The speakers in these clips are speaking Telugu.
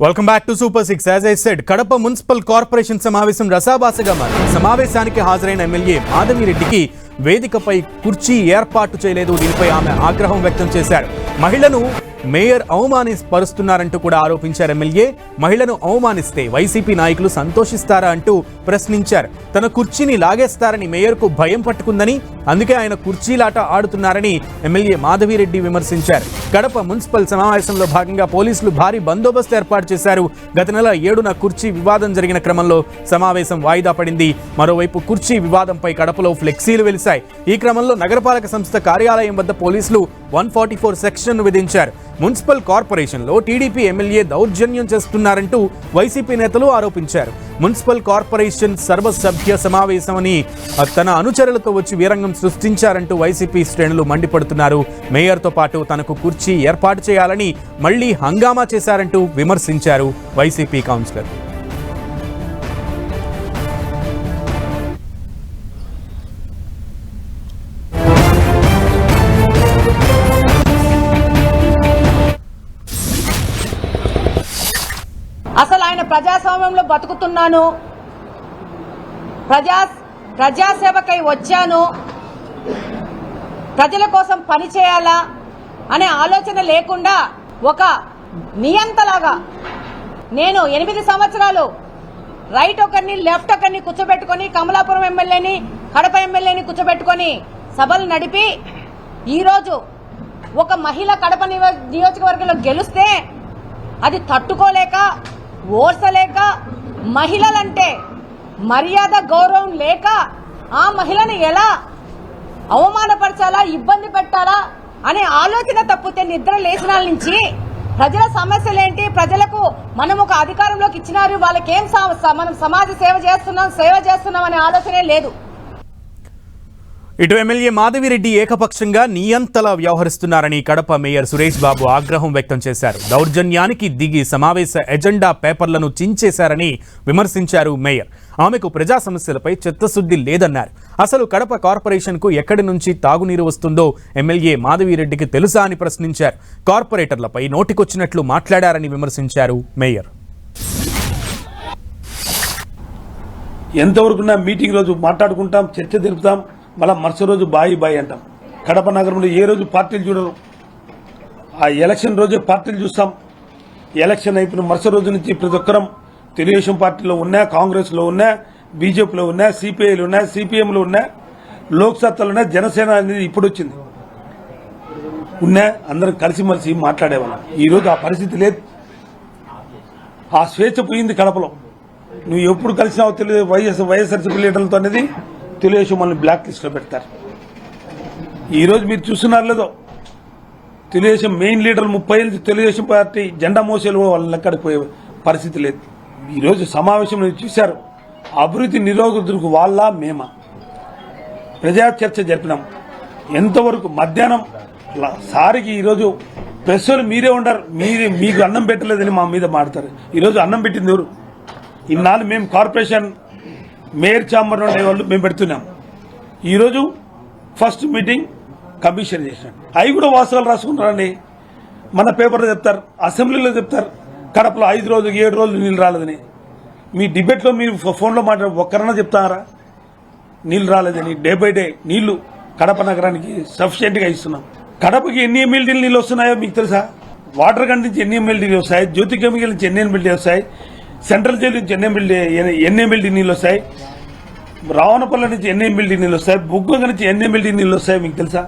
Welcome back to super 6. As I said, Kadapa municipal corporation సమావేశం రసాభాసగా మారింది. సమావేశానికి హాజరైన ఎమ్మెల్యే మాధవిరెడ్డికి వేదికపై కుర్చీ ఏర్పాటు చేయలేదు. దీనిపై ఆమె ఆగ్రహం వ్యక్తం చేశారు. మహిళను మేయర్ అవమానపరుస్తున్నారంటూ కూడా ఆరోపించారు ఎమ్మెల్యే. మహిళను అవమానిస్తే వైసీపీ నాయకులు సంతోషిస్తారా అంటూ ప్రశ్నించారు. తన కుర్చీని లాగేస్తారని మేయర్కు భయం పట్టుకుందని, అందుకే ఆయన కుర్చీలాట ఆడుతున్నారని ఎమ్మెల్యే మాధవిరెడ్డి విమర్శించారు. కడప మున్సిపల్ సమావేశంలో భాగంగా పోలీసులు భారీ బందోబస్తు ఏర్పాటు చేశారు. గత నెల 7న కుర్చీ వివాదం జరిగిన క్రమంలో సమావేశం వాయిదా పడింది. మరోవైపు కుర్చీ వివాదంపై కడపలో ఫ్లెక్సీలు వెలిశాయి. ఈ క్రమంలో నగరపాలక సంస్థ కార్యాలయం వద్ద పోలీసులు 144 సెక్షన్ను విధించారు. మున్సిపల్ కార్పొరేషన్లో టీడీపీ ఎమ్మెల్యే దౌర్జన్యం చేస్తున్నారంటూ వైసీపీ నేతలు ఆరోపించారు. మున్సిపల్ కార్పొరేషన్ సర్వసభ్య సమావేశమని తన అనుచరులతో వచ్చి వీరంగం సృష్టించారంటూ వైసీపీ శ్రేణులు మండిపడుతున్నారు. మేయర్తో పాటు తనకు కుర్చీ ఏర్పాటు చేయాలని మళ్లీ హంగామా చేశారంటూ విమర్శించారు వైసీపీ కౌన్సిలర్. అసలు ఆయన ప్రజాస్వామ్యంలో బతుకుతున్నాను, ప్రజాసేవకై వచ్చాను, ప్రజల కోసం పని చేయాలా అనే ఆలోచన లేకుండా ఒక నియంతలాగా నేను 8 సంవత్సరాలు రైట్ ఒకరిని లెఫ్ట్ ఒకరిని కూర్చోబెట్టుకుని, కమలాపురం ఎమ్మెల్యేని కడప ఎమ్మెల్యేని కూర్చోబెట్టుకుని సభలు నడిపి ఈరోజు ఒక మహిళ కడప నియోజకవర్గంలో గెలిస్తే అది తట్టుకోలేక, ఓర్చలేక, మహిళలంటే మర్యాద గౌరవం లేక ఆ మహిళని ఎలా అవమానపరచాలా, ఇబ్బంది పెట్టాలా అనే ఆలోచన తప్పితే నిద్ర లేచిన నుంచి ప్రజల సమస్యలేంటి, ప్రజలకు మనం ఒక అధికారంలోకి ఇచ్చినారు, వాళ్ళకేం మనం సమాజ సేవ చేస్తున్నాం అనే ఆలోచనే లేదు. ఇటు ఎమ్మెల్యే మాధవిరెడ్డి ఏకపక్షంగా నియంతలా వ్యవహరిస్తున్నారని కడప మేయర్ సురేష్ బాబు ఆగ్రహం వ్యక్తం చేశారు. దౌర్జన్యానికి దిగి సమావేశ ఎజెండా పేపర్లను చించేశారని విమర్శించారు మేయర్. ఆమెకు ప్రజా సమస్యలపై చిత్తశుద్ధి లేదన్నారు. అసలు కడప కార్పొరేషన్కు ఎక్కడి నుంచి తాగునీరు వస్తుందో ఎమ్మెల్యే మాధవిరెడ్డికి తెలుసా అని ప్రశ్నించారు. కార్పొరేటర్లపై నోటికొచ్చినట్లు మాట్లాడారని విమర్శించారు మేయర్. ఎంతవరకు మీటింగ్ రోజు మాట్లాడుకుంటాం, చర్చ తెలుపుతాం, మళ్ళీ మరుసటి రోజు బాయి అంటాం. కడప నగరంలో ఏ రోజు పార్టీలు చూడరు. ఆ ఎలక్షన్ రోజే పార్టీలు చూస్తాం. ఎలక్షన్ అయిపోయిన మరుసటి రోజు నుంచి ప్రతి ఒక్కరం తెలుగుదేశం పార్టీలో ఉన్నా, కాంగ్రెస్లో ఉన్నా, బీజేపీలో ఉన్నా, సిపిఐలో ఉన్నా, సిపిఎంలో ఉన్నా, లోక్సత్తాలో ఉన్నా, జనసేన అనేది ఇప్పుడు వచ్చింది ఉన్నా, అందరం కలిసిమెలిసి మాట్లాడేవాళ్ళం. ఈరోజు ఆ పరిస్థితి లేదు. ఆ స్వేచ్ఛ పోయింది కడపలో. నువ్వు ఎప్పుడు కలిసినావో తెలియదు. వైఎస్ఆర్సీపీ లీడర్లతో అనేది తెలుగుదేశం మనల్ని బ్లాక్ లిస్ట్లో పెడతారు. ఈరోజు మీరు చూస్తున్నారు లేదో, తెలుగుదేశం మెయిన్ లీడర్లు 30 ఏళ్ళు తెలుగుదేశం పార్టీ జెండా మోసేలు వాళ్ళని ఎక్కడికి పోయే పరిస్థితి లేదు. ఈరోజు సమావేశంలో చూశారు. అభివృద్ధి నిరోధకులకు వాళ్ళ మేమా ప్రజా చర్చ జరిపినాం. ఎంతవరకు మధ్యాహ్నం సారికి ఈరోజు ప్రెస్సులు మీరే ఉండరు, మీకు అన్నం పెట్టలేదని మా మీద మాడతారు. ఈరోజు అన్నం పెట్టింది ఎవరు? ఇన్నాళ్ళు మేము కార్పొరేషన్ మేయర్ ఛాంబర్ ఉండేవాళ్ళు మేము పెడుతున్నాం. ఈరోజు ఫస్ట్ మీటింగ్ కమిషన్ చేసినాం. అవి కూడా వాస్తవాలు రాసుకుంటారండి. మన పేపర్లో చెప్తారు, అసెంబ్లీలో చెప్తారు కడపలో 5 రోజులు 7 రోజులు నీళ్ళు రాలేదని. మీ డిబేట్లో మీరు ఫోన్లో మాట్లాడు ఒక్కరన్నా చెప్తారా నీళ్ళు రాలేదని? డే బై డే నీళ్లు కడప నగరానికి సఫిషియెంట్గా ఇస్తున్నాం. కడపకి ఎన్ని ఎమ్మెల్యే నీళ్ళు వస్తున్నాయో మీకు తెలుసా? వాటర్ గన్ నుంచి ఎన్ని ఎమ్మెల్యే వస్తాయి, జ్యోతి కెమికల్ నుంచి ఎన్ని ఎమ్మెల్యే వస్తాయి, సెంట్రల్ జైలు నుంచి ఎన్ని ఎమ్మెల్యే నీళ్ళు వస్తాయి, రావణపల్లి నుంచి ఎన్ని ఎమ్మెల్యే నీళ్ళు వస్తాయి, బుగ్గ నుంచి ఎన్ని ఎమ్మెల్యే నీళ్ళు వస్తాయి మీకు తెలుసా?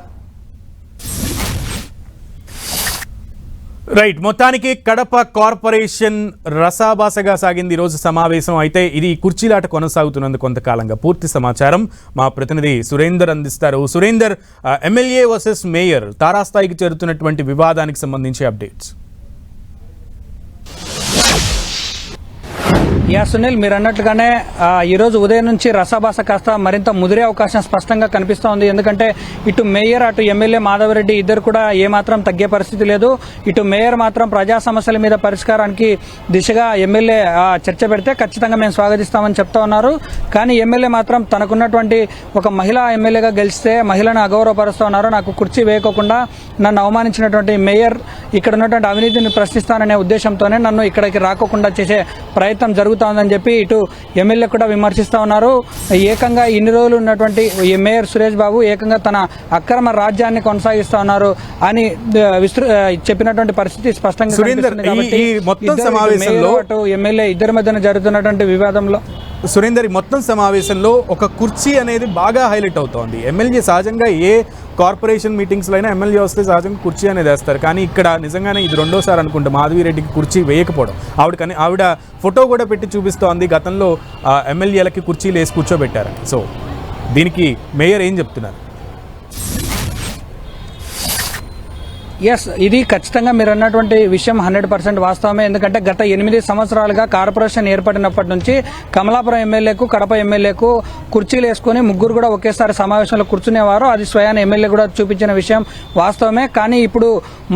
రైట్, మొత్తానికి కడప కార్పొరేషన్ రసాభాసగా సాగింది ఈరోజు సమావేశం. అయితే ఇది కుర్చీలాట కొనసాగుతున్నందు కొంతకాలంగా. పూర్తి సమాచారం మా ప్రతినిధి సురేందర్ అందిస్తారు. సురేందర్, ఎమ్మెల్యే వర్సెస్ మేయర్ తారాస్థాయికి చేరుతున్నటువంటి వివాదానికి సంబంధించి అప్డేట్స్. సునీల్, మీరు అన్నట్లుగానే ఈరోజు ఉదయం నుంచి రసాభాస కాస్త మరింత ముదిరే అవకాశం స్పష్టంగా కనిపిస్తోంది. ఎందుకంటే ఇటు మేయర్ అటు ఎమ్మెల్యే మాధవరెడ్డి ఇద్దరు కూడా ఏమాత్రం తగ్గే పరిస్థితి లేదు. ఇటు మేయర్ మాత్రం ప్రజా సమస్యల మీద పరిష్కారానికి దిశగా ఎమ్మెల్యే చర్చ పెడితే ఖచ్చితంగా మేము స్వాగతిస్తామని చెప్తా ఉన్నారు. కానీ ఎమ్మెల్యే మాత్రం తనకున్నటువంటి ఒక మహిళా ఎమ్మెల్యేగా గెలిస్తే మహిళను అగౌరవపరుస్తూ ఉన్నారు. నాకు కుర్చీ వేయకోకుండా నన్ను అవమానించినటువంటి మేయర్ ఇక్కడ ఉన్నటువంటి అవినీతిని ప్రశ్నిస్తాననే ఉద్దేశంతోనే నన్ను ఇక్కడికి రాకోకుండా చేసే ప్రయత్నం జరుగుతోందని చెప్పి ఇటు ఎమ్మెల్యే కూడా విమర్శిస్తూ ఉన్నారు. ఏకంగా ఇన్ని రోజులు ఉన్నటువంటి ఈ మేయర్ సురేష్ బాబు ఏకంగా తన అక్రమ రాజ్యాన్ని కొనసాగిస్తా ఉన్నారు అని చెప్పినటువంటి పరిస్థితి స్పష్టంగా కనిపిస్తుంది. కాబట్టి అటు ఎమ్మెల్యే ఇద్దరి మధ్యన జరుగుతున్నటువంటి వివాదంలో సురేందర్, మొత్తం సమావేశంలో ఒక కుర్చీ అనేది బాగా హైలైట్ అవుతోంది. ఎమ్మెల్యే సహజంగా ఏ కార్పొరేషన్ మీటింగ్స్లో అయినా ఎమ్మెల్యే వస్తే సహజంగా కుర్చీ అనేది వేస్తారు. కానీ ఇక్కడ నిజంగానే ఇది రెండోసారి అనుకుంటా మాధవిరెడ్డికి కుర్చీ వేయకపోవడం. ఆవిడ ఫోటో కూడా పెట్టి చూపిస్తోంది గతంలో ఎమ్మెల్యేలకి కుర్చీలు వేసి కూర్చోబెట్టారని. సో దీనికి మేయర్ ఏం చెప్తున్నారు? ఇది ఖచ్చితంగా మీరు అన్నటువంటి విషయం 100% వాస్తవమే. ఎందుకంటే గత 8 సంవత్సరాలుగా కార్పొరేషన్ ఏర్పడినప్పటి నుంచి కమలాపురం ఎమ్మెల్యేకు కడప ఎమ్మెల్యేకు కుర్చీలు వేసుకుని ముగ్గురు కూడా ఒకేసారి సమావేశంలో కూర్చునేవారు. అది స్వయాన ఎమ్మెల్యే కూడా చూపించిన విషయం వాస్తవమే. కానీ ఇప్పుడు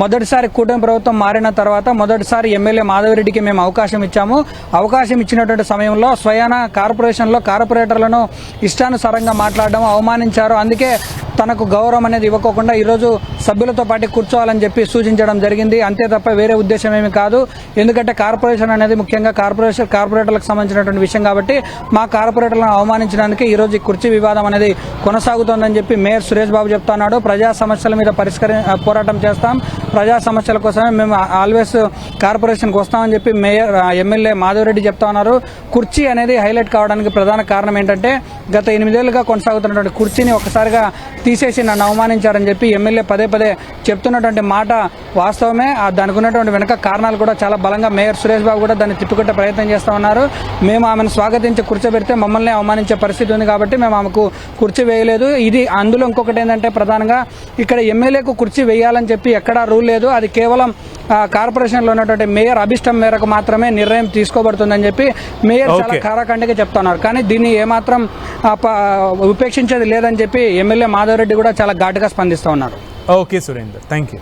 మొదటిసారి కూటమి ప్రభుత్వం మారిన తర్వాత మొదటిసారి ఎమ్మెల్యే మాధవిరెడ్డికి మేము అవకాశం ఇచ్చాము. అవకాశం ఇచ్చినటువంటి సమయంలో స్వయాన కార్పొరేషన్లో కార్పొరేటర్లను ఇష్టానుసారంగా మాట్లాడడం, అవమానించారు. అందుకే తనకు గౌరవం అనేది ఇవ్వకోకుండా ఈరోజు సభ్యులతో పాటు కూర్చోవాలని చెప్పి సూచించడం జరిగింది. అంతే తప్ప వేరే ఉద్దేశం ఏమీ కాదు. ఎందుకంటే కార్పొరేషన్ అనేది ముఖ్యంగా కార్పొరేటర్లకు సంబంధించినటువంటి విషయం కాబట్టి మా కార్పొరేటర్లను అవమానించడానికి ఈరోజు ఈ కుర్చీ వివాదం అనేది కొనసాగుతోందని చెప్పి మేయర్ సురేష్ బాబు చెప్తున్నాడు. ప్రజా సమస్యల మీద పోరాటం చేస్తాం, ప్రజా సమస్యల కోసమే మేము ఆల్వేస్ కార్పొరేషన్కి వస్తామని చెప్పి మేయర్ ఎమ్మెల్యే మాధవరెడ్డి చెప్తా ఉన్నారు. కుర్చీ అనేది హైలైట్ కావడానికి ప్రధాన కారణం ఏంటంటే గత 8 ఏళ్లుగా కొనసాగుతున్నటువంటి కుర్చీని ఒకసారిగా తీసేసి నన్ను అవమానించారని చెప్పి ఎమ్మెల్యే పదే చెప్తున్నటువంటి మాట వాస్తవమే. దానికి ఉన్నటువంటి వెనక కారణాలు కూడా చాలా బలంగా మేయర్ సురేష్ బాబు కూడా దాన్ని తిప్పుకొట్టే ప్రయత్నం చేస్తూ ఉన్నారు. మేము ఆమెను స్వాగతించి కూర్చోబెడితే మమ్మల్ని అవమానించే పరిస్థితి ఉంది కాబట్టి మేము ఆమెకు కుర్చీ వేయలేదు. ఇది అందులో ఇంకొకటి ఏంటంటే ప్రధానంగా ఇక్కడ ఎమ్మెల్యేకు కుర్చీ వేయాలని చెప్పి ఎక్కడా రూల్ లేదు. అది కేవలం కార్పొరేషన్లో ఉన్నటువంటి మేయర్ అభిష్టం మేరకు మాత్రమే నిర్ణయం తీసుకోబడుతుందని చెప్పి మేయర్ చాలా కారాఖండిగా చెప్తున్నారు. కానీ దీన్ని ఏమాత్రం ఉపేక్షించేది లేదని చెప్పి ఎమ్మెల్యే మాధవరెడ్డి కూడా చాలా ఘాటుగా స్పందిస్తూ ఉన్నారు. Okay Surender, thank you.